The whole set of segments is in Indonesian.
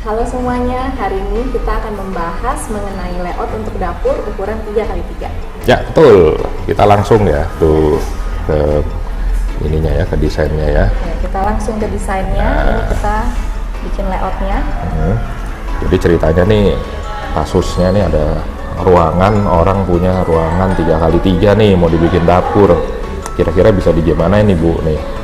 Halo semuanya, hari ini kita akan membahas mengenai layout untuk dapur ukuran 3x3. Ya betul, kita langsung ya tuh ke ininya ya, ke desainnya ya. Ya, kita langsung ke desainnya. Ini kita bikin layoutnya. Jadi ceritanya nih, kasusnya nih ada ruangan, orang punya ruangan 3x3 nih, mau dibikin dapur. Kira-kira bisa di gimana ini Bu nih?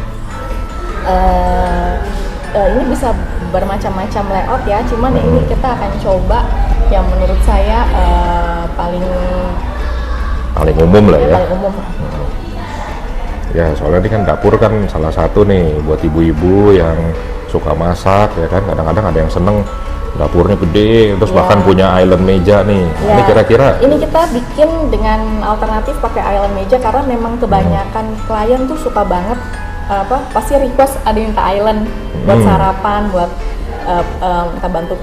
Ini bisa bermacam-macam layout ya, cuman ini kita akan coba yang menurut saya paling umum lah ya. paling umum. Ya soalnya ini kan dapur kan salah satu nih buat ibu-ibu yang suka masak ya kan, kadang-kadang ada yang seneng dapurnya gede terus bahkan punya island meja nih. Ya, Ini kira-kira ini kita bikin dengan alternatif pakai island meja karena memang kebanyakan klien tuh suka banget pasti request ada yang minta island buat sarapan, buat kita bantu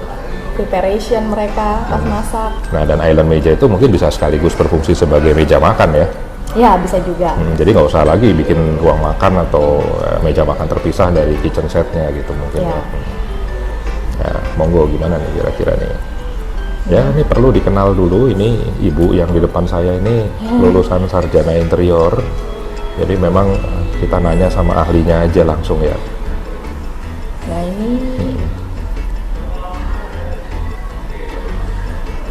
preparation mereka pas masak. Nah, dan island meja itu mungkin bisa sekaligus berfungsi sebagai meja makan ya. Ya bisa juga. Jadi nggak usah lagi bikin ruang makan atau meja makan terpisah dari kitchen setnya gitu mungkin. Ya. Ya, monggo gimana nih kira-kira nih? Ya ini perlu dikenal dulu, ini ibu yang di depan saya ini lulusan sarjana interior. Jadi memang kita nanya sama ahlinya aja langsung ya. Nah ini.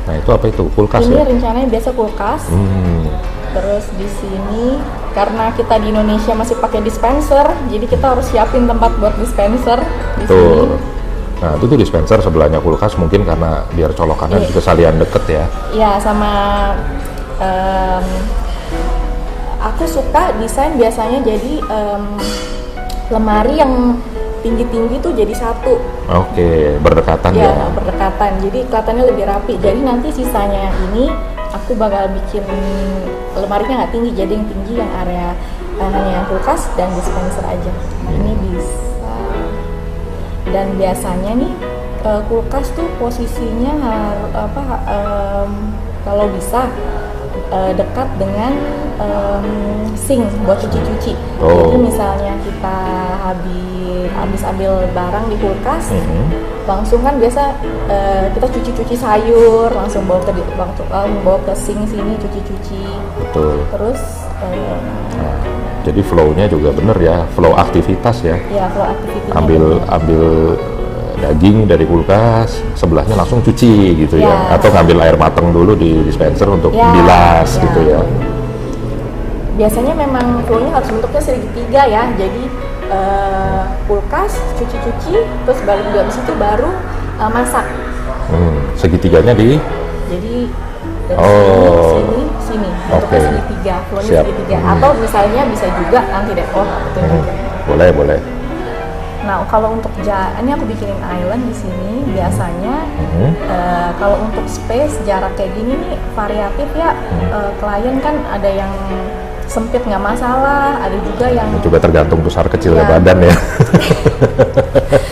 Nah itu apa itu? Kulkas Ini ya? rencananya biasa kulkas. Terus di sini karena kita di Indonesia masih pakai dispenser, jadi kita harus siapin tempat buat dispenser di Tuh. sini. Nah itu tuh dispenser sebelahnya kulkas mungkin karena biar colokannya juga salian deket ya. Ya sama aku suka desain biasanya jadi lemari yang tinggi-tinggi tuh jadi satu. Oke, berdekatan ya. Ya, berdekatan. Jadi kelihatannya lebih rapi. Jadi nanti sisanya yang ini aku bakal bikin lemarinya nggak tinggi, jadi yang tinggi yang area hanya yang kulkas dan dispenser aja. Ini bisa. Dan biasanya nih kulkas tuh posisinya kalau bisa dekat dengan sink buat cuci-cuci. Jadi misalnya kita habis ambil barang di kulkas, langsung kan biasa kita cuci-cuci sayur, langsung bawa ke sink sini cuci-cuci. Betul. Terus jadi flow-nya juga bener ya, flow aktivitas ya. ya flow aktivitas. Ambil daging dari kulkas, sebelahnya langsung cuci gitu ya. Atau ngambil air mateng dulu di dispenser untuk bilas gitu ya. Biasanya memang flow-nya harus bentuknya segitiga ya. Jadi kulkas, cuci-cuci, terus balik habis itu baru masak. Segitiganya di? Jadi dari sini, bentuknya segitiga, flow-nya segitiga. Atau misalnya bisa juga nanti deh, Boleh. Nah, kalau untuk ini aku bikinin island di sini biasanya kalau untuk space jarak kayak gini nih variatif ya. Klien kan ada yang sempit nggak masalah, ada juga yang juga tergantung besar kecilnya badan ya.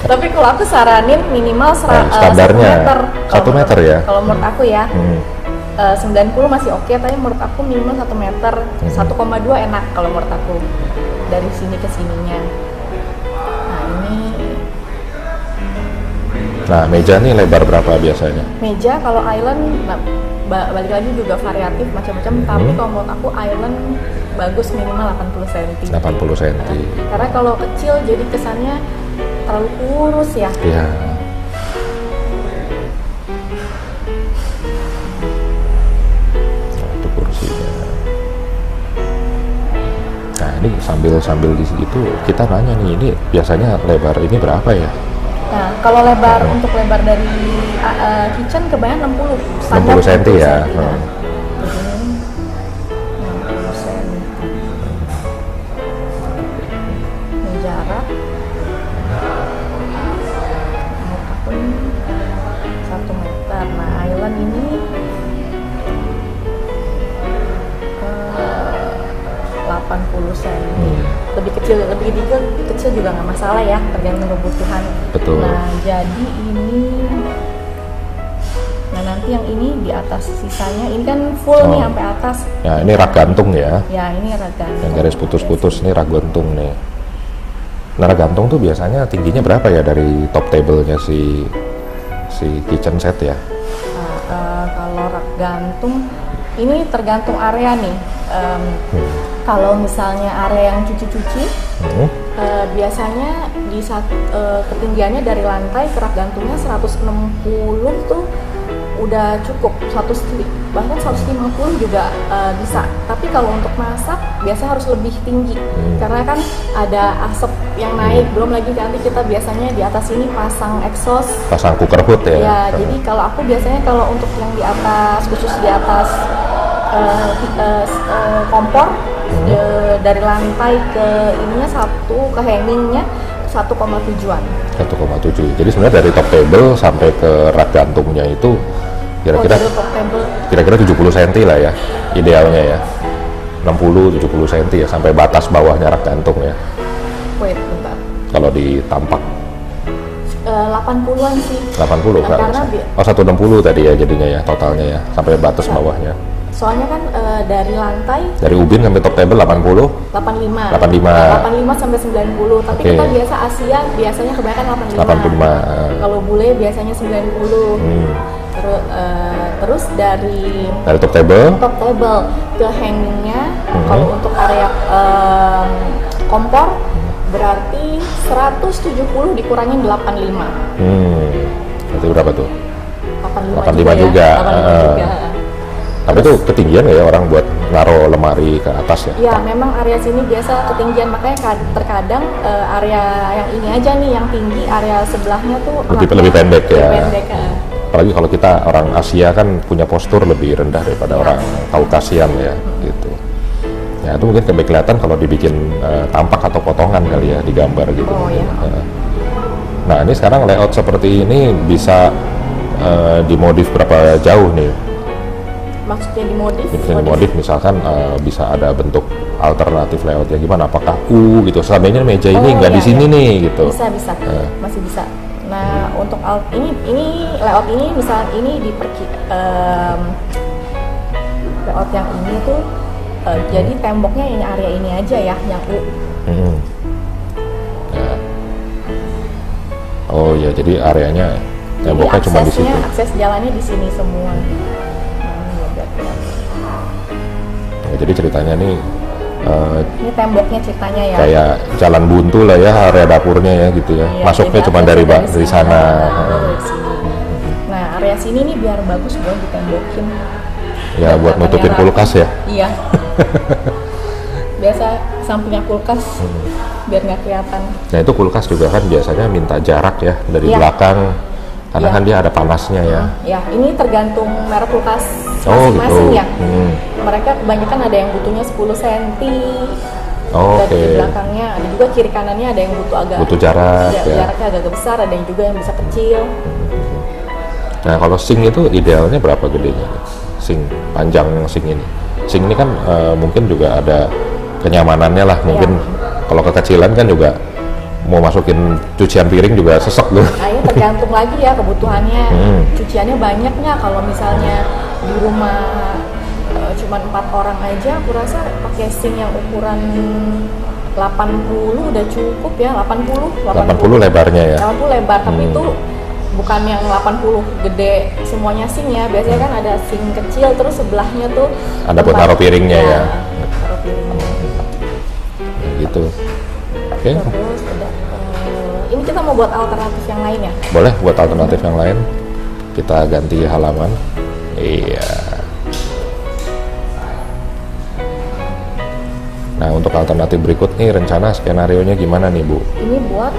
Tapi kalau aku saranin minimal standarnya 1 meter ya. Kalau menurut aku ya 90 masih oke, tapi menurut aku minimal 1 meter, 1,2 enak kalau menurut aku dari sini ke sininya. Nah, meja nih lebar berapa biasanya? Meja kalau island, balik lagi juga variatif macam-macam. Tapi kalau menurut aku island bagus minimal 80 cm. 80 cm. Karena kalau kecil jadi kesannya terlalu kurus ya. Iya. Nah, itu kursinya. Nah, ini sambil di situ kita nanya nih, ini biasanya lebar ini berapa ya? Nah, kalau lebar untuk lebar dari kitchen kebanyakan 60 cm ya. Begini 60 cm. Ini jarak. Pun 1 meter. Nah, island ini 80 cm. Lebih kecil juga nggak masalah ya, tergantung kebutuhan. Betul. Nah, jadi ini, nanti yang ini di atas sisanya, ini kan full nih sampai atas. Ya, ini rak gantung ya. Ya, ini rak gantung. Yang garis putus-putus ini rak gantung nih. Nah, rak gantung tuh biasanya tingginya berapa ya dari top table-nya si si kitchen set ya. Kalau rak gantung ini tergantung area nih. Kalau misalnya area yang cuci-cuci, biasanya di ketinggiannya dari lantai ke rak gantungnya 160 tuh udah cukup, bahkan 150 juga bisa. Tapi kalau untuk masak biasanya harus lebih tinggi karena kan ada asap yang naik, belum lagi nanti kita biasanya di atas ini pasang exhaust, pasang cooker hood ya. Ya, jadi kalau aku biasanya kalau untuk yang di atas, khusus di atas kompor, dari lantai ke ininya ke hangingnya 1,7-an. 1,7. Jadi sebenarnya dari top table sampai ke rak gantungnya itu kira-kira 70 cm lah ya idealnya ya. 60-70 cm ya sampai batas bawahnya rak gantung ya. Wait, bentar. Kalau ditampak 80-an sih. 80 kan? Oh 160 tadi ya jadinya ya totalnya ya sampai batas bawahnya. Soalnya kan dari lantai dari ubin sampai top table 85 sampai 90, tapi kita biasa Asia biasanya kebanyakan 85. Kalau bule biasanya 90. Terus dari top table ke hangingnya, kalau untuk area kompor berarti 170 dikurangin 85. Berarti berapa tuh? 85 juga. Tapi itu ketinggian nggak ya orang buat naruh lemari ke atas ya? Ya, memang area sini biasa ketinggian, makanya terkadang area yang ini aja nih yang tinggi, area sebelahnya tuh lebih pendek ya. Pendek, Apalagi kalau kita orang Asia kan punya postur lebih rendah daripada orang Kaukasian ya, gitu. Ya itu mungkin lebih kelihatan kalau dibikin tampak atau potongan kali ya di gambar gitu. Oh, iya. Nah ini sekarang layout seperti ini bisa dimodif berapa jauh nih? Maksudnya dimodif? Dimodif misalkan bisa ada bentuk alternatif layoutnya gimana? Apakah gitu? Seandainya meja ini nggak di sini nih gitu? Bisa, masih bisa. Nah untuk ini layout ini misalnya ini layout yang ini tuh jadi temboknya ini area ini aja ya yang U. Ya. Oh ya, jadi areanya temboknya cuma di situ. Akses jalannya di sini semua. Jadi ceritanya nih ini temboknya ceritanya ya kayak jalan buntu lah ya area dapurnya ya gitu ya. Iya, masuknya cuma dari sana. Nah area sini nih biar bagus buat ditembokin ya buat nutupin kulkas ya. Iya. Biasa sampingnya kulkas biar nggak kelihatan. Nah itu kulkas juga kan biasanya minta jarak ya dari belakang karena kan dia ada panasnya ya. Ya ini tergantung merek kulkas masing-masing ya. Mereka kebanyakan ada yang butuhnya 10 cm. Dari belakangnya ada juga kiri kanannya ada yang butuh jarak. Jaraknya agak besar, ada yang juga yang bisa kecil. Nah kalau sink itu idealnya berapa gedenya? Sink panjang sink ini. Sink ini kan mungkin juga ada kenyamanannya lah. Mungkin kalau kekecilan kan juga mau masukin cucian piring juga sesek tuh. Nah ini tergantung lagi ya kebutuhannya. Cuciannya banyak nggak? Kalau misalnya di rumah cuma 4 orang aja, aku rasa pakai sink yang ukuran 80 udah cukup ya. 80 lebarnya ya. 80 lebar, tapi itu bukan yang 80 gede semuanya sink ya. Biasanya kan ada sink kecil terus sebelahnya tuh ada buat taruh piringnya ya. Taruh piringnya. Gitu. Oke. Terus ini kita mau buat alternatif yang lain ya? Boleh buat alternatif yang lain. Kita ganti halaman. Iya. Nah untuk alternatif berikut nih rencana skenario-nya gimana nih Bu? Ini buat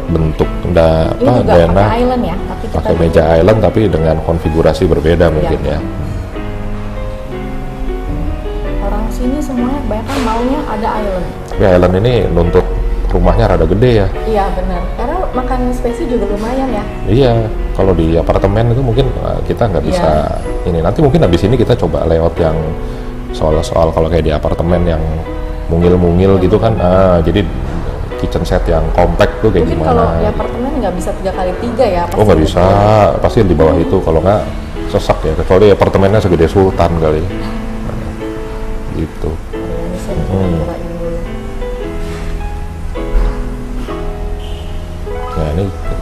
bentuk pakai island ya, tapi pakai meja island tapi dengan konfigurasi berbeda mungkin ya. Orang sini semuanya kebanyakan maunya ada island. Tapi island ini nuntut rumahnya rada gede ya. Iya benar, karena makan spesi juga lumayan ya. Iya, kalau di apartemen itu mungkin kita nggak bisa ini. Nanti mungkin habis ini kita coba layout yang soal kalau kayak di apartemen yang mungil-mungil gitu kan. Jadi kitchen set yang compact tuh kayak mungkin gimana? Kalau di apartemen nggak bisa 3x3 ya? Oh nggak bisa, pasti di bawah itu. Kalau nggak sesak ya. Kecuali apartemennya segede Sultan kali. Gitu.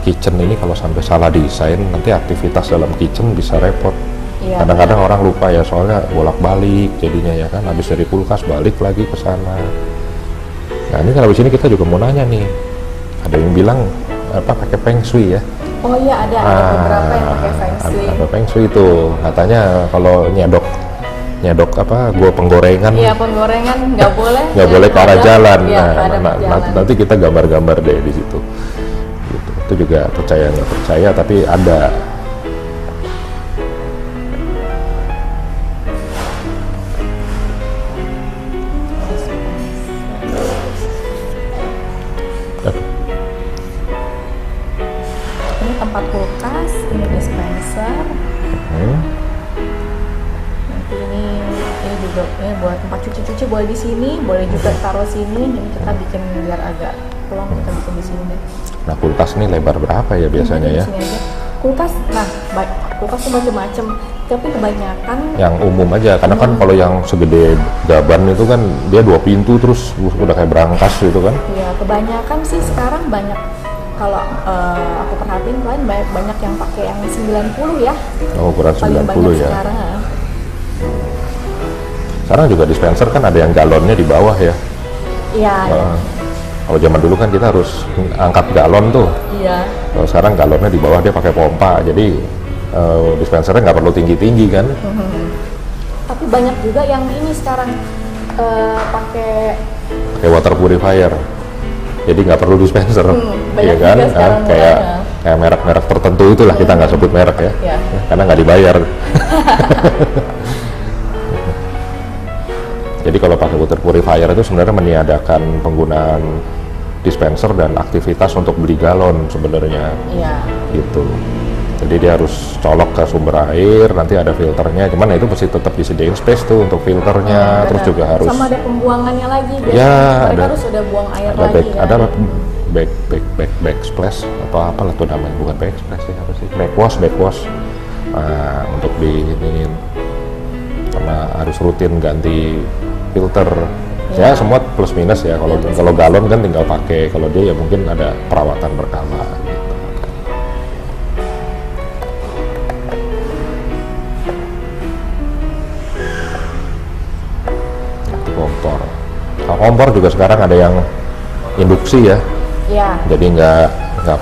kitchen ini kalau sampai salah desain nanti aktivitas dalam kitchen bisa repot. Iya, Kadang-kadang orang lupa ya, soalnya bolak-balik jadinya ya kan, habis dari kulkas balik lagi ke sana. Nah ini kalau di sini kita juga mau nanya nih, ada yang bilang apa pakai feng shui ya? Oh iya, ada beberapa yang pakai feng shui. Ada feng shui itu katanya kalau nyedok apa gua penggorengan. Iya, penggorengan nggak boleh. Nggak boleh ke arah jalan. Iya, Nanti kita gambar-gambar deh di situ. Gitu. Itu juga percaya nggak percaya tapi ada. Ini tempat kulkas, ini dispenser. Nanti ini juga ini buat tempat cuci-cuci, boleh di sini, boleh juga taruh sini. Ini kita bikin biar agak plong, kita bikin di sini deh. Nah kulkas ini lebar berapa ya biasanya ya? Di sini aja. Kulkas, nah kulkas tuh macam-macam, tapi kebanyakan Yang umum aja, karena kan kalau yang segede gaban itu kan dia 2 pintu terus udah kayak berangkas gitu kan? ya kebanyakan sih sekarang banyak. Kalau aku perhatiin klien banyak yang pakai yang 90 ya. Oh ukuran Paling 90 banyak ya. sekarang. Sekarang juga dispenser kan ada yang galonnya di bawah ya. Iya. Kalau zaman dulu kan kita harus angkat galon tuh. Iya. Kalau sekarang galonnya di bawah dia pakai pompa, jadi dispensernya nggak perlu tinggi-tinggi kan? Tapi banyak juga yang ini sekarang pakai Kayak water purifier, jadi nggak perlu dispenser, banyak ya kan? juga sekarang Kayak merek-merek tertentu itulah kita nggak sebut merek ya, Iya. karena nggak dibayar. Jadi kalau pakai water purifier itu sebenarnya meniadakan penggunaan dispenser dan aktivitas untuk beli galon sebenarnya, Iya. gitu. Jadi dia harus colok ke sumber air, nanti ada filternya. Cuman itu mesti tetap disediain space tuh untuk filternya, terus Benar. juga harus sama ada pembuangannya lagi. Ya, Mereka ada. harus udah buang air ada lagi back, kan. ada back splash atau apalah tuh namanya, bukan back splash sih, apa sih, backwash. Nah, untuk di ini sama harus rutin ganti filter. Ya semua plus minus ya. Kalau galon kan tinggal pakai, kalau dia ya mungkin ada perawatan berkala gitu. Itu kompor. Kalau kompor juga sekarang ada yang induksi ya. Iya. Jadi nggak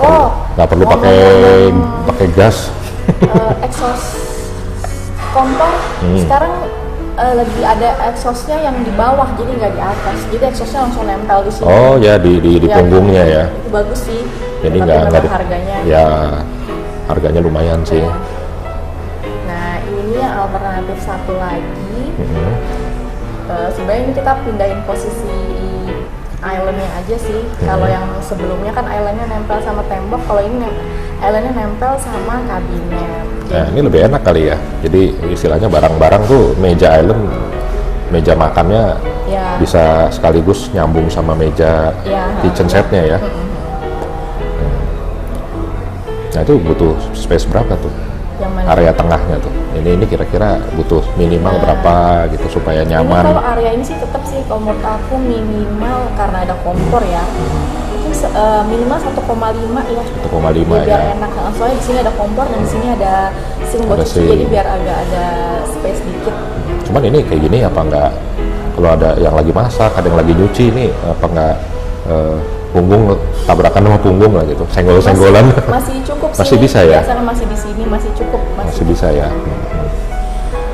perlu pakai gas. Exhaust kompor sekarang lagi ada exhaustnya yang di bawah, jadi nggak di atas. Jadi exhaustnya langsung nempel di sini. Oh ya di Ya, punggungnya ya. Itu bagus sih. Jadi Tapi nggak memang harganya. Ya harganya lumayan sih. Nah ini yang alternatif satu lagi. Mhm. Sebenarnya ini kita pindahin posisi islandnya aja sih. Kalau yang sebelumnya kan islandnya nempel sama tembok, kalau ini islandnya nempel sama kabinet. Nah ini lebih enak kali ya. Jadi istilahnya barang-barang tuh meja island, meja makannya Ya. bisa sekaligus nyambung sama meja Ya. kitchen setnya ya. Nah itu butuh space berapa tuh? Yang mana? Area tengahnya tuh. Ini kira-kira butuh minimal berapa gitu supaya Ini nyaman. kalau area ini sih tetap sih kalau menurut aku minimal karena ada kompor ya. Mungkin minimal 1,5 ya. 1,5 Biar ya. enak. Soalnya di sini ada kompor dan di sini ada sink buat Ada cuci, sink. jadi biar agak ada space dikit. Cuman ini kayak gini apa enggak, kalau ada yang lagi masak, ada yang lagi nyuci, ini apa enggak punggung tabrakan sama punggung lah gitu, senggol-senggolan. Masih cukup sih. Masih bisa ya? Biasanya masih di sini masih cukup. Masih bisa ya.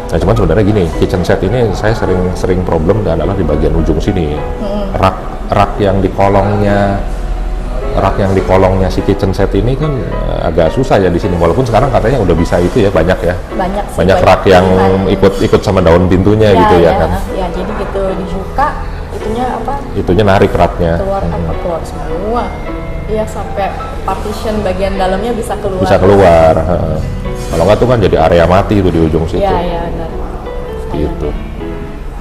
Nah cuman sebenarnya gini, kitchen set ini saya sering problem adalah di bagian ujung sini. Rak yang di kolongnya si kitchen set ini kan agak susah ya di sini, walaupun sekarang katanya udah bisa itu ya, banyak ya. Banyak sih. Banyak rak yang pilihan. ikut sama daun pintunya gitu ya kan. Ya, jadi gitu dibuka itunya apa? Itunya narik raknya. Keluar semua. Iya, sampai partition bagian dalamnya bisa keluar. Bisa keluar. Kalau nggak tuh kan jadi area mati itu di ujung situ. Iya, benar. Gitu.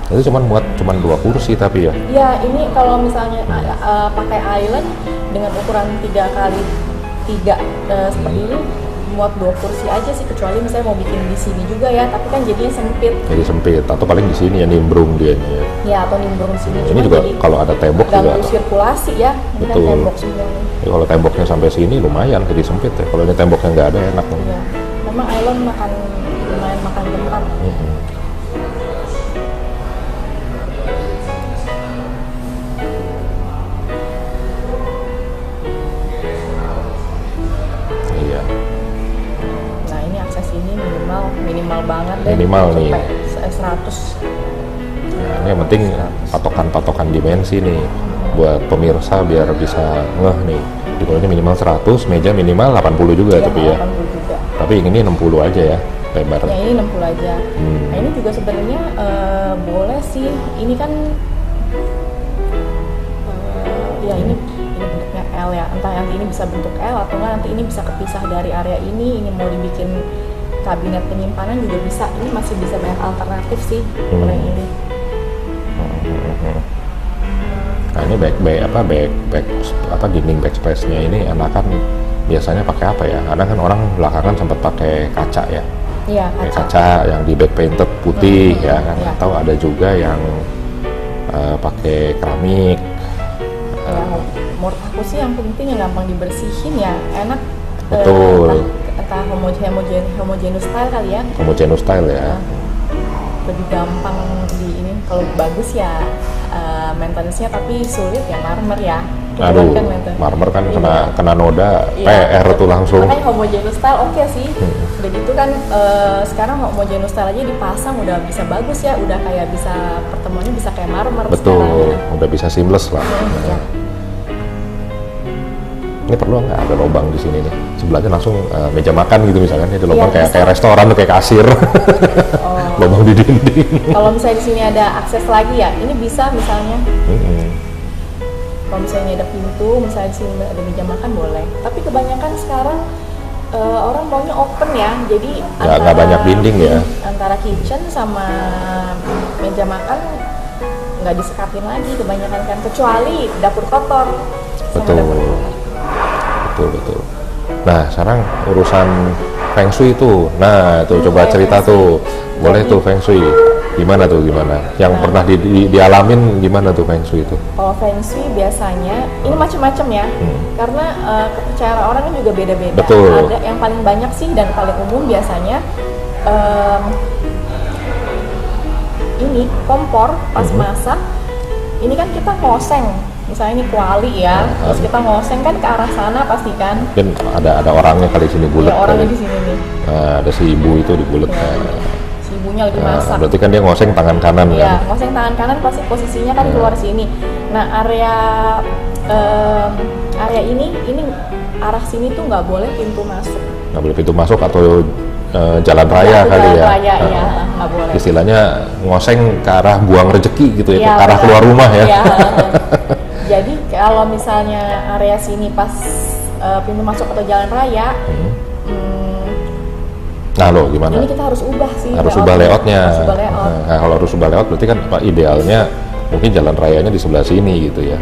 Itu cuman 2 kursi tapi ya. Ya, ini kalau misalnya pakai island dengan ukuran 3x3 seperti ini, muat 2 kursi aja sih, kecuali misalnya mau bikin di sini juga ya, tapi kan jadinya sempit. Jadi sempit atau paling di sini ya nimbrung dia. Ya, atau nimbrung sini. Ini juga kalau ada tembok juga ganggu sirkulasi ya. Ini kan betul. tembok semua nih. Ya, kalau temboknya sampai sini lumayan jadi sempit ya. Kalau ini temboknya nggak ada enak nih. Iya. Memang Ailon lumayan makan tempat. Iya. Nah, ini akses ini minimal banget deh. Minimal nih. Sampai 100. Nah, ini yang penting patokan dimensi nih buat pemirsa biar bisa ngeh nih. Di ini minimal 100, meja minimal 80 juga Ya, tapi ya. 80 juga. Tapi yang ini 60 aja ya lebar. Ya, ini 60 aja. Nah, ini juga sebenarnya boleh sih. Ini kan ya ini bentuknya L ya. Entah nanti ini bisa bentuk L atau enggak nanti ini bisa kepisah dari area ini. Ini mau dibikin kabinet penyimpanan juga bisa. Ini masih bisa banyak alternatif sih kalau yang ini. Nah, ini dinding backspace-nya ini enakan biasanya pakai apa ya? Kadang kan orang belakangan sempat pakai kaca ya. Iya, Pakai kaca yang di back painted putih ya kan. Iya. Atau ada juga yang pakai keramik. Ya, menurut aku sih yang penting yang gampang dibersihin ya, enak. Betul. Entah homogeneous style kali ya. Homogeneous style ya. Lebih gampang di ini. Kalau bagus ya maintenance-nya, tapi sulit ya marmer ya. Aduh, Kan maintenance. marmer kan Iya. kena noda, Iya. PR tuh langsung. Makanya homogeneous style oke sih. Udah gitu kan sekarang homogeneous style aja dipasang udah bisa bagus ya, udah kayak bisa pertemuannya bisa kayak marmer Betul, sekarang. udah bisa seamless lah. Ya. Ini perlu nggak ada lubang di sini nih? Sebelahnya langsung meja makan gitu misalkan, ada lubang Iya, kayak restoran tuh kayak kasir. Lubang di dinding. Kalau misalnya di sini ada akses lagi ya, ini bisa misalnya. Kalau misalnya ada pintu, misalnya di sini ada meja makan boleh. Tapi kebanyakan sekarang orang maunya open ya, jadi Nggak banyak dinding ya. Antara kitchen sama meja makan nggak disekatin lagi kebanyakan kan, kecuali dapur kotor. Sama Betul. dapur kotor. Betul. Nah, sekarang urusan Feng Shui tuh. Nah, tuh coba cerita tuh. Boleh tuh Feng Shui. Gimana? Yang pernah dialamin gimana tuh Feng Shui itu? Kalau Feng Shui biasanya ini macam-macam ya, karena kepercayaan orang kan juga beda-beda. Betul. Ada yang paling banyak sih dan paling umum biasanya ini kompor pas masak. Ini kan kita ngoseng, misalnya ini kuali ya, terus kita ngoseng kan ke arah sana pasti kan. Mungkin ada orangnya kali sini bulat. Ya, orangnya kali. di sini nih. Nah, ada si ibu itu di bulat. Si ibunya lagi masak. Berarti kan dia ngoseng tangan kanan Iya, kan? ngoseng tangan kanan pasti posisinya kan keluar sini. Nah, area ini arah sini tuh nggak boleh pintu masuk. Nggak boleh pintu masuk atau jalan raya kali Jalan ya? raya, iya, nggak boleh. Istilahnya ngoseng ke arah buang rezeki gitu ya, Iya, ke arah benar. keluar rumah ya? Iya. Jadi kalau misalnya area sini pas pintu masuk atau jalan raya, Nah lo gimana? ini kita harus ubah sih. Harus ubah layoutnya. Harus ubah layout. Nah, kalau harus ubah layout berarti kan idealnya mungkin jalan rayanya di sebelah sini gitu ya.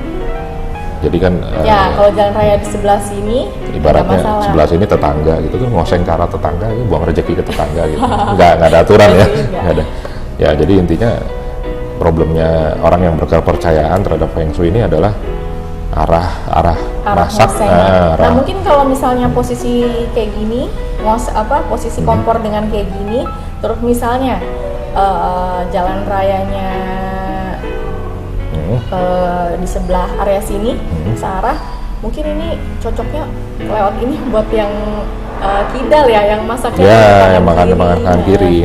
Jadi kan Ya, kalau jalan raya di sebelah sini, nggak ibaratnya masalah. sebelah sini tetangga gitu kan, ngoseng ke arah tetangga, ini buang rezeki ke tetangga gitu. nggak ada aturan ya. Nggak ada. Ya jadi intinya problemnya orang yang berkepercayaan terhadap Feng Shui ini adalah arah masak. ngoseng. Nah, mungkin kalau misalnya posisi kayak gini, posisi kompor dengan kayak gini, terus misalnya jalan rayanya di sebelah area sini, searah, mungkin ini cocoknya lewat ini buat yang kidal ya, yang masaknya Ya, tangan yang makan kiri. tangan kiri.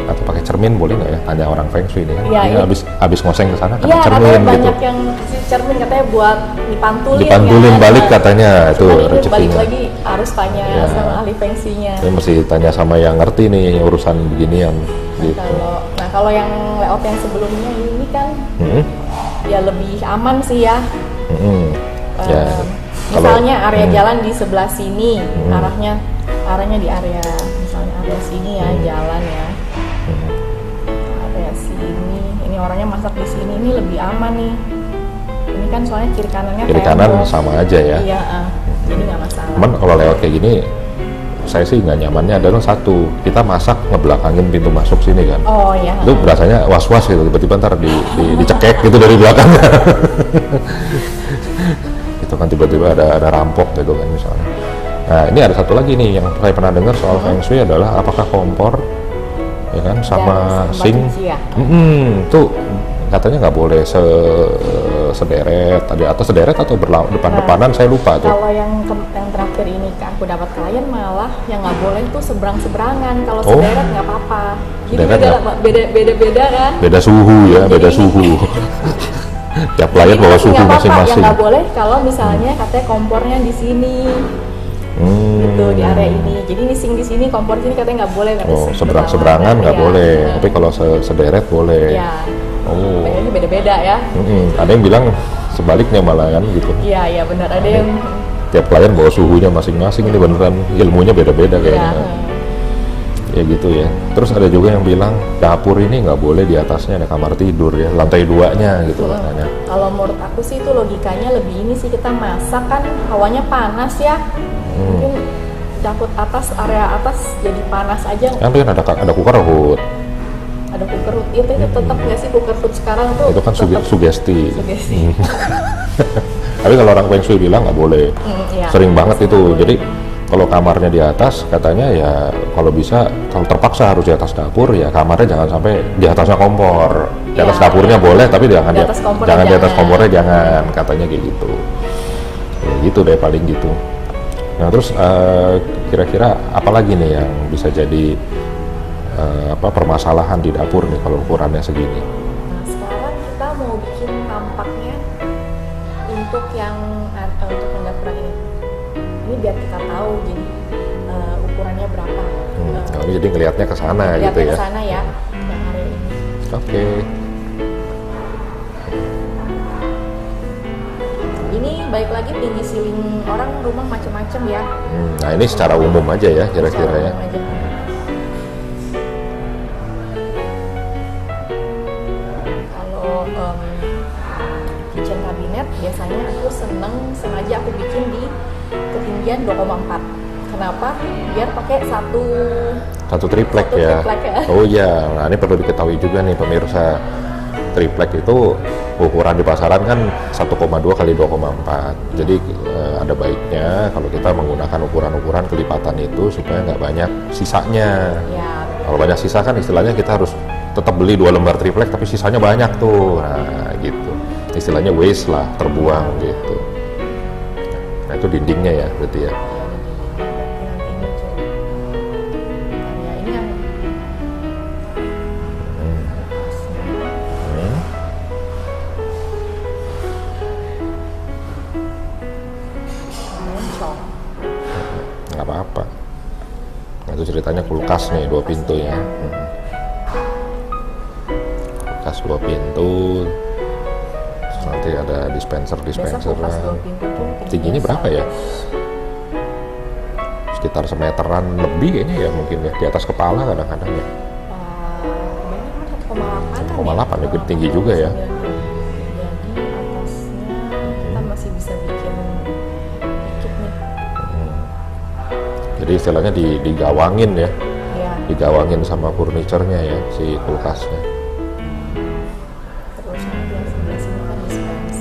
Atau pakai cermin boleh nggak ya? Tanya orang Feng Shui ini kan. Ya, Ini iya. habis ngoseng ke sana kan Iya, cermin katanya gitu. banyak yang kasih cermin katanya buat Dipantulin ya. balik Nah, katanya itu cuman ini balik rezekinya. lagi harus tanya Ya. sama ahli Feng Shui-nya. Ini mesti tanya sama yang ngerti nih urusan beginian gitu. Kalau yang layout yang sebelumnya ini kan Hmm. ya lebih aman sih ya. Ya. Misalnya area jalan di sebelah sini, arahnya di area misalnya area sini ya, jalan ya. Area sini, ini orangnya masak di sini, ini lebih aman nih. Ini kan soalnya kiri kanannya Kiri kanan tembok. sama aja ya. Iya, jadi nggak masalah. Cuman kalau lewat kayak gini saya sih nggak nyamannya adalah satu, kita masak ngebelakangin pintu masuk sini kan. Oh ya. Itu berasanya was-was gitu, tiba-tiba ntar dicekek gitu dari belakangnya. Itu kan tiba-tiba ada rampok gitu kan misalnya. Nah ini ada satu lagi nih yang saya pernah dengar soal Feng Shui adalah apakah kompor ya kan sama sink itu katanya nggak boleh sederet atau sederet atau depan-depanan, saya lupa tuh. Kalau yang terakhir ini aku dapat klien malah yang nggak boleh tuh seberang-seberangan. Kalau sederet nggak apa-apa. Jadi beda kan? Beda suhu ya, beda suhu. Tiap klien bawa suhu masing-masing. Yang nggak boleh kalau misalnya katanya kompornya di sini. Gitu di area ini. Jadi ini sink di sini, kompor di sini katanya nggak boleh. Seberang-seberangan nggak boleh. Tapi kalau sederet boleh. Iya. Oh. Ini beda-beda ya. Ada yang bilang sebaliknya malah kan gitu. Iya benar. Ada yang tiap klien bawa suhunya masing-masing, ini beneran ilmunya beda-beda kayaknya. Ya gitu ya. Terus ada juga yang bilang dapur ini nggak boleh di atasnya ada kamar tidur ya, lantai 2-nya gitu katanya. Kalau menurut aku sih itu logikanya lebih ini sih, kita masak kan hawanya panas ya. Mungkin dapur atas, area atas jadi panas aja. Kan ada cooker hood. Ada cooker hood, itu tetap nggak sih cooker hood sekarang tuh? Itu kan sugesti. Tapi kalau orang Feng Shui bilang nggak boleh. Sering banget itu. Jadi kalau kamarnya di atas katanya ya kalau bisa, kalau terpaksa harus di atas dapur ya kamarnya jangan sampai di atasnya kompor. Di atas dapurnya boleh tapi jangan di atas kompornya jangan, katanya kayak gitu. Ya gitu deh paling gitu. Nah terus kira-kira apa lagi nih yang bisa jadi permasalahan di dapur nih kalau ukurannya segini? Nah sekarang kita mau bikin tampaknya untuk yang untuk dapur ini biar kita tahu jadi ukurannya berapa. Jadi ngelihatnya ke sana gitu ya. Ke sana ya, yang area ini. Oke. Ini baik lagi tinggi ceiling orang rumah macam-macam ya. Nah ini secara umum aja ya kira-kira ya. Kalau kitchen cabinet biasanya aku sengaja aku bikin di ketinggian 2,4. Kenapa? Biar pakai satu triplek ya. Oh iya, nah ini perlu diketahui juga nih pemirsa. Triplek itu ukuran di pasaran kan 1,2 kali 2,4. Jadi ada baiknya kalau kita menggunakan ukuran-ukuran kelipatan itu supaya nggak banyak sisanya. Ya. Kalau banyak sisa kan istilahnya kita harus tetap beli 2 lembar triplek tapi sisanya banyak tuh. Nah gitu. Istilahnya waste lah, terbuang gitu. Nah itu dindingnya ya berarti ya. Nggak apa-apa. Nah itu ceritanya kulkas nih 2 pintu ya. Kulkas 2 pintu. Terus nanti ada dispenser lah. Tingginya berapa ya? Sekitar semeteran lebih kayaknya ya, mungkin ya, di atas kepala kadang-kadang ya. 1,8 ya, tinggi juga ya. Jadi atasnya kita masih bisa bikin dikit nih. Jadi istilahnya digawangin ya. Iya. Digawangin sama furniturnya ya si kulkasnya. Terus nanti yang sebelah sini kan dispenser.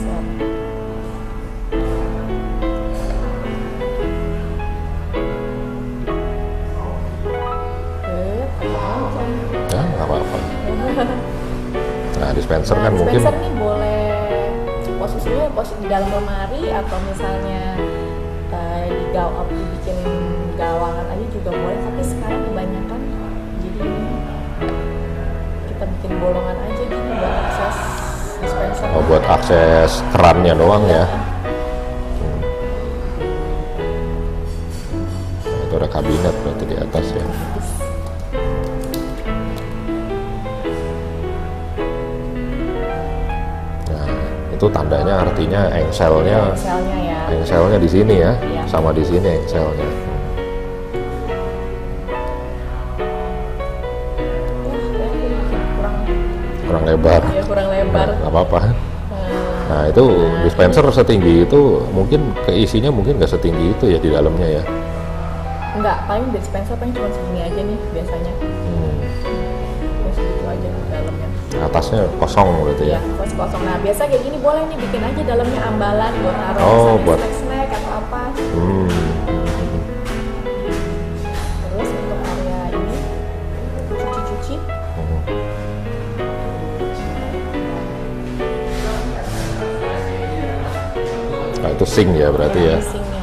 Ya nggak apa-apa. Nah dispenser kan mungkin. Dispenser nih boleh posisinya di dalam lemari atau misalnya dibikin gawangan aja juga boleh, tapi sekarang kebanyakan jadi kita bikin bolongan aja gitu buat akses dispenser. Oh buat akses kerannya doang ya. Nah, itu ada kabinet berarti di atas ya. Nah itu tandanya artinya engselnya di sini ya, sama di sini engselnya. Kurang lebar. Ya, kurang lebar. Nggak apa-apa. Nah itu dispenser setinggi itu mungkin keisinya mungkin nggak setinggi itu ya di dalamnya ya. Enggak, paling dispenser paling cuma segini aja nih biasanya. Terus gitu aja di dalamnya. Atasnya kosong berarti Iya, ya? kosong. Nah, biasa kayak gini boleh nih bikin aja dalamnya ambalan buat naruh Oh, misalnya buat- snack atau apa. Terus untuk area ini cuci-cuci. Nah, itu sink ya berarti ya? Sinknya.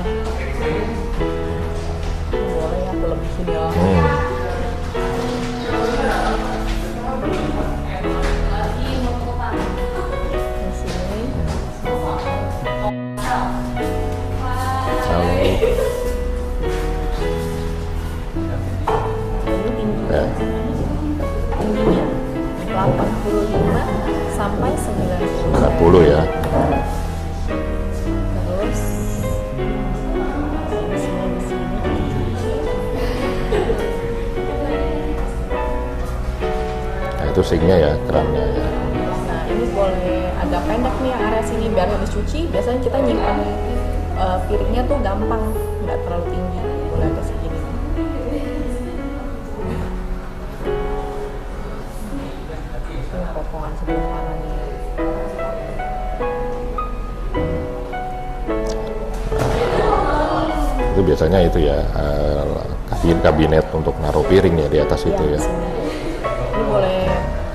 Boleh ya, aku lebihin ya. Di sini. Lalu, Ini tinggi. ya. Tingginya 85 sampai 90. 90 ya? Terus di sini cuci. Nah, itu sinknya ya, kerannya ya. Nah, ini boleh agak pendek nih area sini biar habis cuci. Biasanya kita nyimpan piringnya tuh gampang, nggak terlalu tinggi. Boleh agak segini. Ini potongan sebelah kanannya. Itu biasanya itu ya, kabinet untuk naruh piring ya di atas itu Di ya. sini. Ini boleh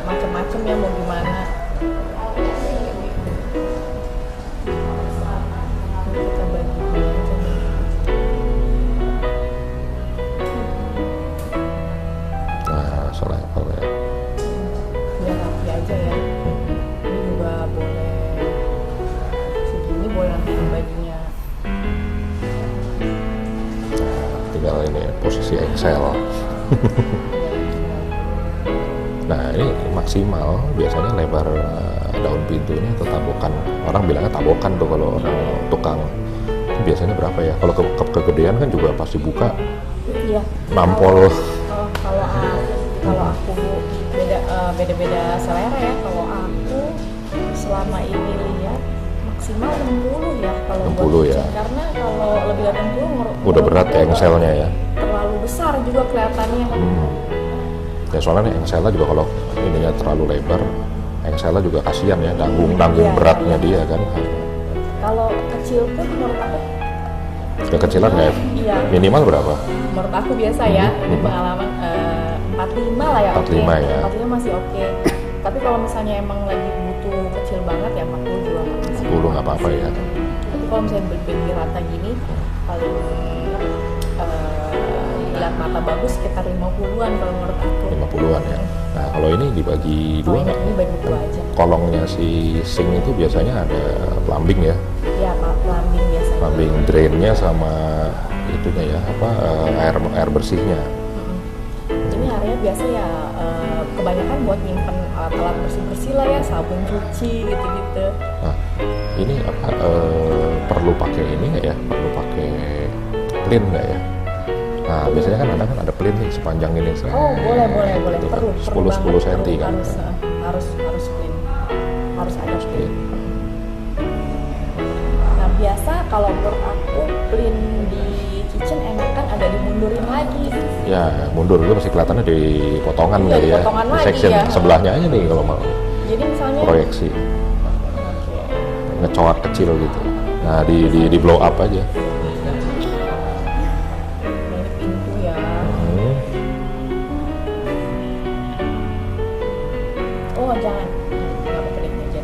macam-macam ya mau gimana. Ini kita bagi gini aja nih. Nah, selevel ya. Biar rapi aja ya. Ini juga boleh segini, boleh nanti baginya. Tinggal ini posisi Excel. Nah, ini maksimal biasanya lebar daun pintunya atau tabokan. Orang bilangnya tabokan tuh kalau orang tukang. Itu biasanya berapa ya? Kalau kegedean kan juga pasti buka Iya. nampol. Kalau aku beda-beda selera ya. Kalau aku selama ini lihat maksimal 60 ya kalau 60 buat ya. kitchen. Karena kalau lebih dari 60 Udah berat ya engselnya ya. terlalu besar juga kelihatannya. Ya soalnya nih engselnya juga kalau ininya terlalu lebar, engselnya juga kasihan ya, nanggung Iya, beratnya iya. dia kan. Kalau kecil pun menurut aku Kekecilan nggak ya? iya. Minimal berapa? Menurut aku biasa ya, ini pengalaman 45 lah ya. 45 ya. 45 masih oke. Tapi kalau misalnya emang lagi butuh kecil banget ya 40 juga masih. 10 nggak apa-apa ya. Tapi kalau misalnya berdiri rata gini, paling lihat mata bagus sekitar 50-an kalau menurut aku. 50-an ya. Nah kalau ini dibagi Oh, dua nggak? ini bagi dua aja. Kolongnya si sink itu biasanya ada plumbing ya, Ya, plumbing biasanya. plumbing drainnya sama itunya ya, air bersihnya. Ini area biasa ya kebanyakan buat nyimpen alat bersih-bersih lah ya, sabun cuci gitu-gitu. Nah ini perlu pakai ini nggak ya? Perlu pakai plin nggak ya? Nah biasanya kan ada plin nih sepanjang ini. Oh boleh. Gitu kan. Perlu 10 banget. cm kan. Harus clean. Harus ada clean. Nah biasa kalau menurut aku clean di kitchen enakan agak dimundurin lagi. Ya mundur itu masih kelihatannya di potongan Iya, kali ya. potongan Di lagi section ya. sebelahnya aja nih kalau mau Jadi misalnya proyeksi Oke. ngecoak kecil gitu. Nah di blow up aja. Ini pintu ya. Hmm. Oh jangan. Nggak pakai ini aja.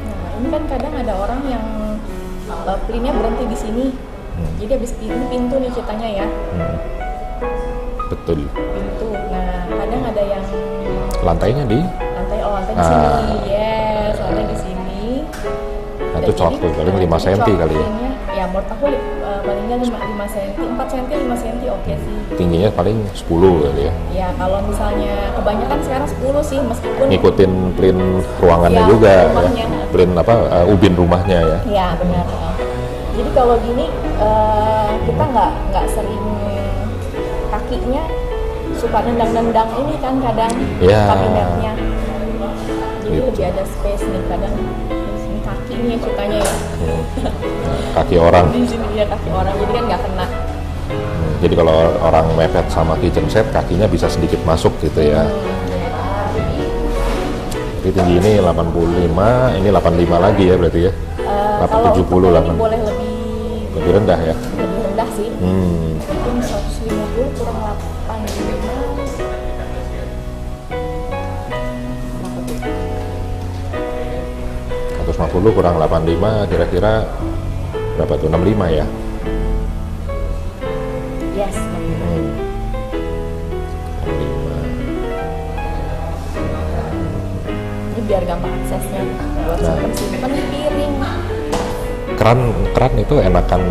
Nah ini kan kadang ada orang yang plinnya berhenti di sini. Jadi habis ini pintu nih ceritanya ya. Betul. Pintu. Nah kadang ada yang Lantainya di lantai di Ah. sini. Yes, lantai di sini. Nah, itu colok tuh, paling 5 cm kali ya. Ya menurut aku paling nggak 5 cm, 4 cm, 5 cm oke sih. Tingginya paling 10 kali ya. Ya kalau misalnya kebanyakan sekarang 10 sih meskipun Ngikutin plin ruangannya Ya, juga rumahnya. ya. Plin ubin rumahnya ya. ya benar. Jadi kalau gini kita nggak sering kakinya suka nendang-nendang ini kan kadang Ya. kabinetnya. Jadi Gitu. lebih ada space nih kadang ini kakinya yang sukanya ya. Kaki orang. Di sini ya kaki orang jadi kan nggak kena. Jadi kalau orang mepet sama kitchen set, kakinya bisa sedikit masuk gitu ya. Jadi tinggi ini 85, ini 85 lagi ya berarti ya. Kalau 70 untuk lah. ini boleh Lebih rendah ya. lebih rendah sih. Mungkin 150 kurang 85. Berapa tuh? 150 kurang 85 kira-kira berapa tuh? 65 ya? Yes. 65. Ini biar gampang aksesnya buat simpen piring. Keran itu enakan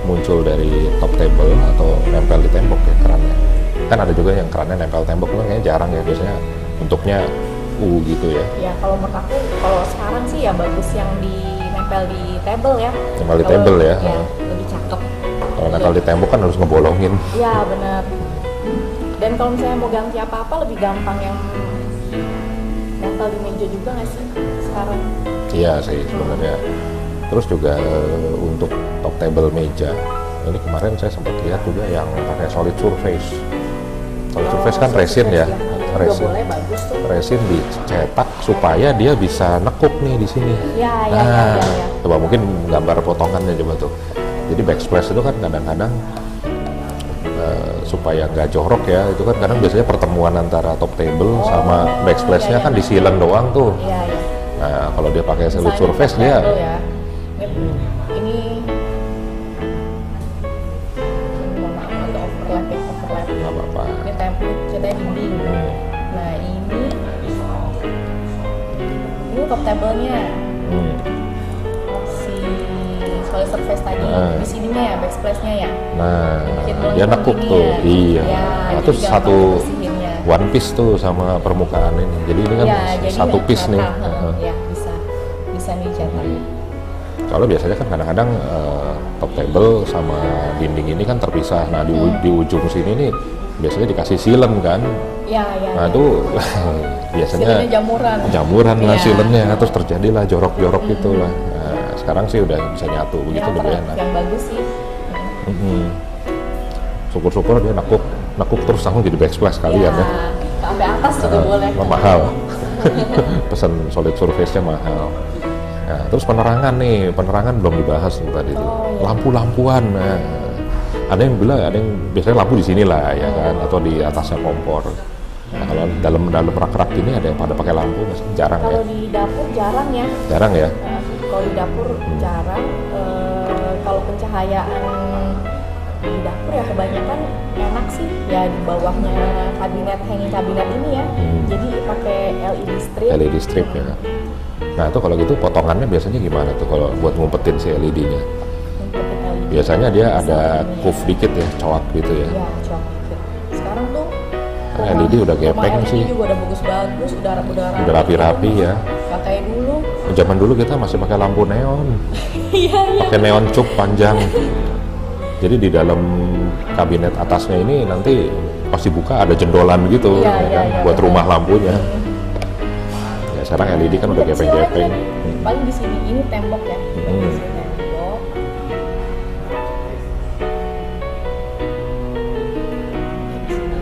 muncul dari top table atau nempel di tembok ya kerannya. Kan ada juga yang kerannya nempel tembok, kan kayaknya jarang ya, biasanya bentuknya U gitu ya. Ya kalau menurut aku kalau sekarang sih ya bagus yang nempel di table ya. Nempel di Kalau- table ya. Ya, lebih cakep. Kalau nempel di tembok kan harus ngebolongin. Ya benar. Dan kalau misalnya mau ganti apa-apa lebih gampang yang nempel di meja juga nggak sih sekarang? Iya sih sebenarnya. Terus juga untuk top table meja, ini kemarin saya sempat lihat juga yang pakai solid surface. Solid surface kan resin ya, Juga resin. boleh bagus tuh. Resin dicetak supaya dia bisa nekuk nih di sini. Ya, Nah, ya. coba mungkin gambar potongannya coba tuh. Jadi backsplash itu kan kadang-kadang supaya nggak jorok ya, itu kan kadang biasanya pertemuan antara top table sama backsplashnya iya, kan di silen doang tuh. Iya, iya. Nah, kalau dia pakai solid Misalnya surface top dia table ya. Ini mohon maaf ada overlap ya, overlap. nggak apa-apa. Ini template ceritanya dinding. Nah ini top table-nya Hmm. si solid surface tadi di sininya ya backsplash-nya ya. Nah, Bikin dia melengkung nekuk gini tuh, ya. iya. Ya, Nah, jadi terus gampang satu bersihinnya. one piece tuh sama permukaan ini. Jadi ini kan Ya, jadi satu nggak piece nih. rata, ya bisa dicetak. Soalnya biasanya kan kadang-kadang top table sama dinding ini kan terpisah. Nah di ujung sini nih biasanya dikasih silen kan. Ya. Nah itu biasanya Silennya jamuran. lah Iya. silennya, terus terjadilah jorok-jorok gitu lah. Nah, sekarang sih udah bisa nyatu begitu Ya, lebih enak. yang bagus sih. Syukur-syukur dia nekuk terus langsung jadi backsplash kalian ya. Sampai atas juga boleh. Mahal. Pesan solid surface-nya mahal. Nah, terus penerangan belum dibahas tuh tadi tuh. Oh, iya. Lampu-lampuan. Nah, ada yang biasanya lampu di sini lah ya kan, atau di atasnya kompor. Nah, kalau dalam rak-rak ini ada yang pada pakai lampu nggak sih? Jarang ya. Kalau di dapur jarang ya. Jarang ya. Kalau di dapur jarang. Kalau pencahayaan di dapur ya kebanyakan enak sih ya di bawahnya hanging kabinet ini ya. Jadi pakai LED strip. LED strip ya. Nah itu kalau gitu potongannya biasanya gimana tuh kalau buat ngumpetin si LED-nya? Ngumpetin LED. Biasanya dia ada Misalnya, curve dikit ya, coak gitu ya. Ya, cok dikit. Sekarang tuh Kan LED udah gepeng rumah sih. LED juga udah bagus-bagus, udah Rapi-rapi gitu. ya. Gak kayak dulu. Zaman dulu kita masih pakai lampu neon, Iya. pakai neon cup panjang. Jadi di dalam kabinet atasnya ini nanti pas dibuka ada jendolan gitu, Iya, ya kan, iya, buat betul. rumah lampunya. Ya sekarang LED kan udah Kecil gepeng-gepeng. aja. Paling di sini ini tembok ya. Hmm. Di sini tembok. Di sini.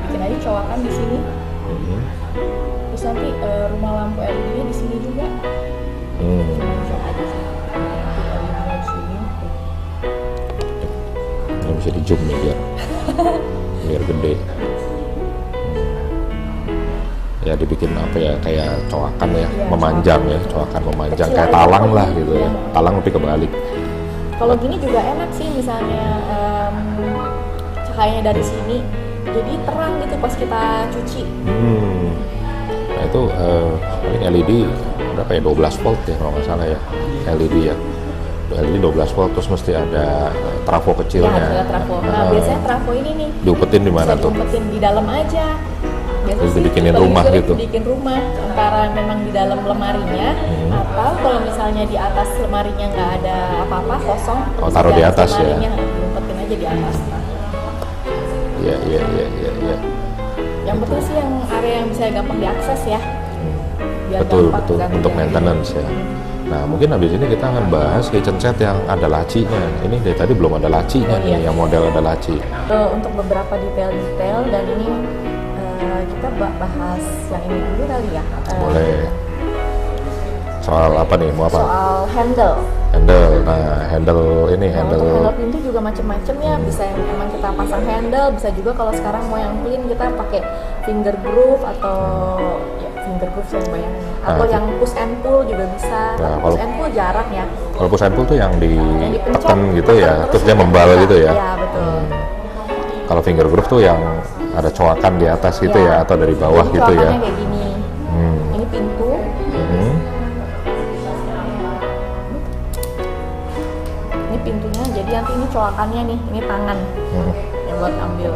Bikin aja cowakan di sini. Terus nanti rumah lampu LED-nya di sini juga. Cok aja sih. Nanti LED-nya di sini. Ini bisa di zoom nih biar gede. Ya dibikin apa ya, kayak coakan ya, Iya, memanjang ya, coakan memanjang Kecil kayak aja talang pokoknya. lah gitu ya. Iya. Talang tapi kebalik. Kalau gini juga enak sih misalnya cahayanya dari sini. Jadi terang gitu pas kita cuci. Nah itu paling LED berapa ya, 12 volt ya kalau nggak salah ya, LED ya. LED 12 volt terus mesti ada trafo Ya, kecilnya. ada trafo. Nah, biasanya trafo ini nih Diumpetin di mana bisa tuh? diumpetin di dalam aja. Biasanya Terus sih dibikinin kalau rumah usually gitu? Dibikin rumah antara memang di dalam lemarinya atau kalau misalnya di atas lemarinya nggak ada apa-apa kosong. Oh, terus taruh di atas atas ya? lemarinya, diumpetin aja di atas. Iya. Yang penting sih yang area yang bisa gampang diakses ya. Biar Betul gampang ganti untuk aja. maintenance ya. Nah mungkin habis ini kita akan bahas kitchen set yang ada lacinya. Ini dari tadi belum ada lacinya Oh, iya. nih, yang model ada laci. Untuk beberapa detail-detail dan ini kita bahas yang ini dulu kali ya. Boleh. Soal apa nih? Mau apa? Soal handle. Handle. Nah handle ini Nah, untuk handle. handle pintu juga macam-macam ya. Bisa yang emang kita pasang handle, bisa juga kalau sekarang mau yang clean kita pakai finger groove atau ya finger groove saya bayangin. Atau Nah, yang push and pull juga bisa. Nah, Tapi kalau- push and pull jarang ya. Kalau push and pull tuh yang Yang dipencet, ditekan gitu ya, tekan terus dia nanti membal bisa. gitu ya. Iya betul. Kalau finger groove tuh yang ada coakan di atas gitu Iya. ya, atau dari bawah Jadi gitu ya. coakannya kayak gini. Hmm. Ini pintu. Hmm. Ini pintunya. Jadi nanti ini coakannya nih. Ini tangan Hmm. yang buat ambil.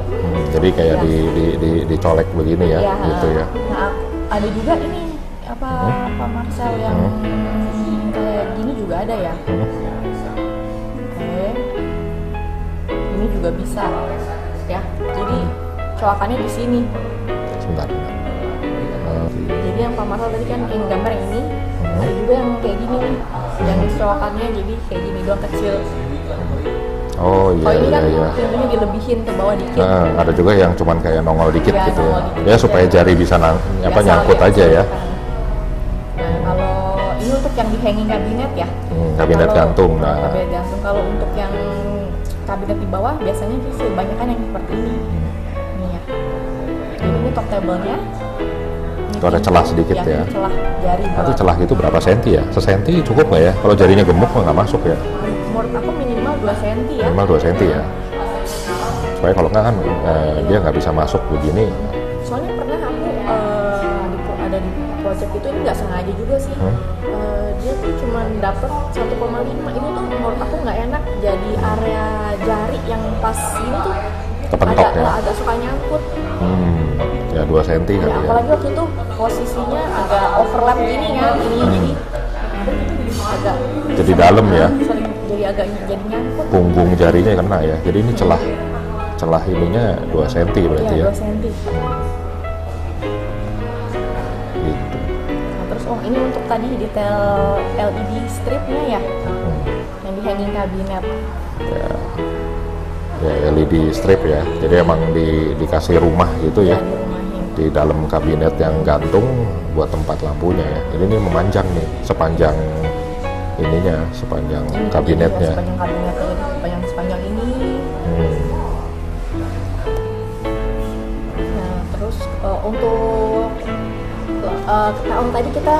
Jadi kayak Iya. dicolek begini ya, Iya, gitu ya. Nah, ada juga ini apa Pak Marcel yang kayak gini juga ada ya. Hmm. Oke. Ini juga bisa ya. Jadi coakannya di sini. Sebentar. Jadi yang Pak Marcel tadi kan yang gambar yang ini. Ada juga yang kayak gini nih. Yang coakannya jadi kayak gini doang kecil. Oh iya Kalau ini iya kan iya. pintunya dilebihin ke bawah dikit. Nah, ada juga yang cuman kayak nongol dikit Iya, gitu ya. nongol dikit. Ya supaya jari bisa Biasa nyangkut ya, aja ya. Nah, kalau ini untuk yang di hanging kabinet ya. Kabinet Kalau- gantung. Nah, Kabinet gantung. Kalau untuk yang kabinet di bawah biasanya sih kebanyakan yang seperti ini. Ini ya. Ini top table-nya. Ini Itu ada pintu, celah sedikit ya. ini celah jari. nanti buat- celah gitu berapa senti ya? Sesenti cukup nggak ya? Kalau jarinya gemuk mah nggak masuk ya. Menurut aku minimal 2 cm ya. Minimal 2 senti ya. Supaya kalau nggak kan dia nggak bisa masuk begini. Soalnya pernah aku ada di project itu ini nggak sengaja juga sih. Dia tuh cuma dapet 1,5. Ini tuh menurut aku nggak enak. Jadi area jari yang pas ini tuh Kepentok agak, ya? agak suka nyangkut. Ya 2 senti Ya, kali ya. apalagi waktu itu posisinya agak overlap gini kan, ini jadi agak Jadi dalam ya. sering jadi agak jadi nyangkut. Punggung jarinya kena ya. Jadi ini celah ininya 2 senti berarti ya. 2 cm. Gitu. Nah, terus ini untuk tadi detail LED stripnya ya, yang di hanging kabinet. Ya LED strip ya. Jadi emang dikasih rumah gitu ya. Di rumahin. Di dalam kabinet yang gantung buat tempat lampunya ya. Jadi ini memanjang nih sepanjang ininya, sepanjang Ini kabinetnya. juga sepanjang kabinetnya, jadi sepanjang ini. Nah, terus untuk tadi kita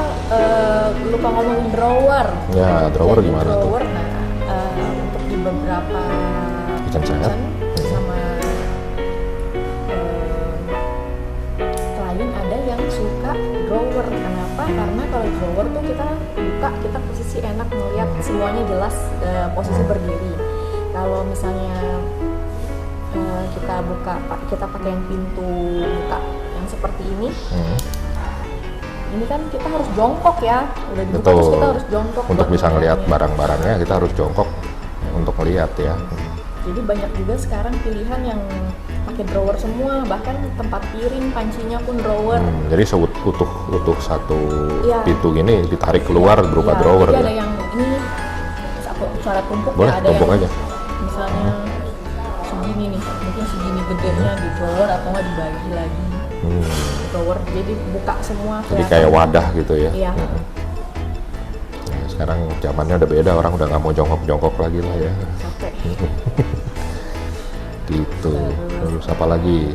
lupa ngomongin drawer. Ya, drawer Jadi gimana tuh? drawer, nah untuk di beberapa Kitchen set. sama klien ada yang suka drawer. Kenapa? Karena kalau drawer tuh kita buka, kita posisi enak melihat semuanya jelas, posisi berdiri. Kalau misalnya kita buka, kita pakai yang pintu buka yang seperti ini. Ini kan kita harus jongkok ya, udah dibuka terus kita harus jongkok Untuk buat bisa ngelihat ngeliatnya. barang-barangnya kita harus jongkok untuk ngelihat ya. Jadi banyak juga sekarang pilihan yang pakai drawer semua, bahkan tempat piring, pancinya pun drawer. Jadi utuh satu Iya. pintu gini ditarik keluar berupa Ya, drawer jadi ya. ada yang ini aku cara tumpuk Boleh, ya, ada tumpuk yang aja. misalnya segini nih, mungkin segini gedenya di drawer atau nggak dibagi lagi drawer, jadi buka semua. Jadi kelihatan. kayak wadah gitu ya. Iya. Nah, sekarang zamannya udah beda, orang udah nggak mau jongkok-jongkok lagi lah ya. Capek. Gitu. Terus apa lagi?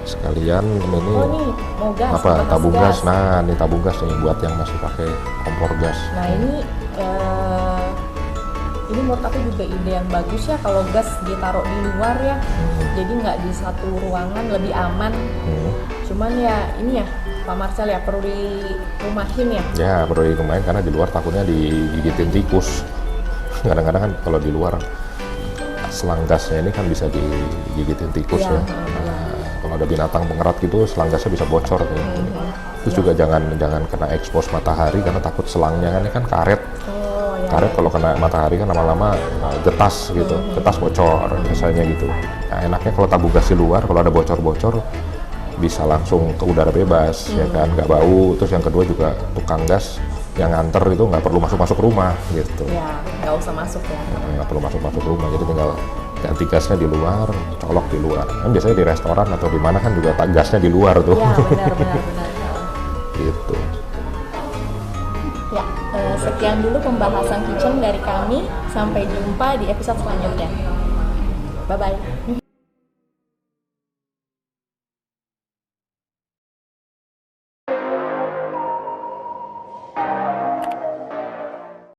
Sekalian ini Oh nih, mau gas. apa? bahas Tabung gas. Nah, ini tabung gas nih buat yang masih pakai kompor gas. Nah ini menurut aku juga ide yang bagus ya kalau gas ditaruh di luar ya, jadi nggak di satu ruangan, lebih aman. Cuman ya ini ya Pak Marcel ya perlu dirumahin ya. Ya perlu dikemarin karena di luar takutnya digigitin tikus. Kadang-kadang kan kalau di luar selang gasnya ini kan bisa digigitin tikus Iya, ya. Nah, kalau ada binatang pengerat gitu selang gasnya bisa bocor nih. Terus juga jangan kena expose matahari karena takut selangnya kan karet. Oh ya. karet kalau kena matahari kan lama-lama getas gitu, getas bocor misalnya gitu. Nah, enaknya kalau tabung gas di luar, kalau ada bocor-bocor bisa langsung ke udara bebas, ya kan, nggak bau. Terus yang kedua juga tukang gas yang nganter itu nggak perlu masuk rumah gitu. Ya, nggak usah masuk ya. Nggak perlu masuk rumah, jadi tinggal ganti gasnya di luar, colok di luar. Kan biasanya di restoran atau di mana kan juga gasnya di luar tuh. Ya, benar. Gitu. Ya, sekian dulu pembahasan kitchen dari kami. Sampai jumpa di episode selanjutnya. Bye-bye.